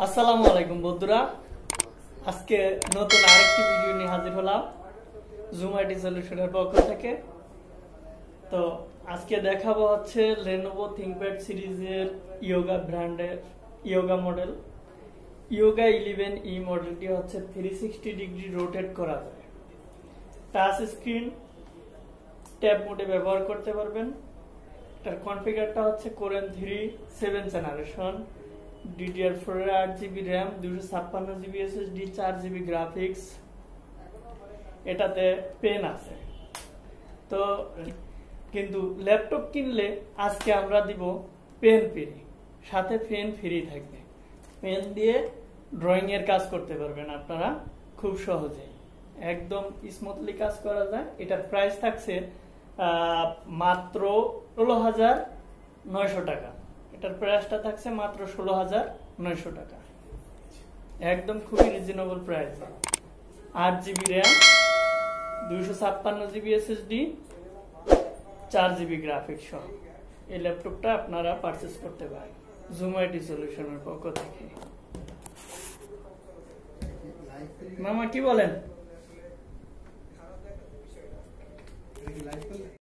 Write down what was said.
আসসালামু আলাইকুম বন্ধুরা, আজকে নতুন আরেকটি ভিডিও নিয়ে হাজির হলাম জুম আইটি সলিউশনের পক্ষ থেকে। তো আজকে দেখাবো হচ্ছে লেনোভো থিংকপ্যাড সিরিজের ইয়োগা ব্র্যান্ডের ইয়োগা মডেল। ইয়োগা 11E মডেলটি হচ্ছে 360 ডিগ্রি রোটেট করা যায়, টাচ স্ক্রিন, ট্যাব মোডে ব্যবহার করতে পারবেন। এটার কনফিগারটা হচ্ছে কোরেন 3 7th generation, DDR4 8GB RAM, 256GB SSD, 4GB graphics. এটাতে পেন আছে। তো কিন্তু ল্যাপটপ কিনলে আজকে আমরা দিব পেন ফ্রি, সাথে পেন ফ্রি থাকবে। পেন দিয়ে ড্রয়িং এর কাজ করতে পারবেন আপনারা খুব সহজে, একদম স্মুথলি কাজ করা যায়। এটার প্রাইস থাকছে মাত্র 16,900 টাকা। এটার প্রাইসটা থাকছে মাত্র 16,900 টাকা, একদম খুবই reasonable price. 8GB RAM, 256GB SSD, 4GB graphics সহ এই ল্যাপটপটা আপনারা পারচেজ করতে পারেন জুম আইটি সলিউশনের পক্ষ থেকে। মামা কি বলেন?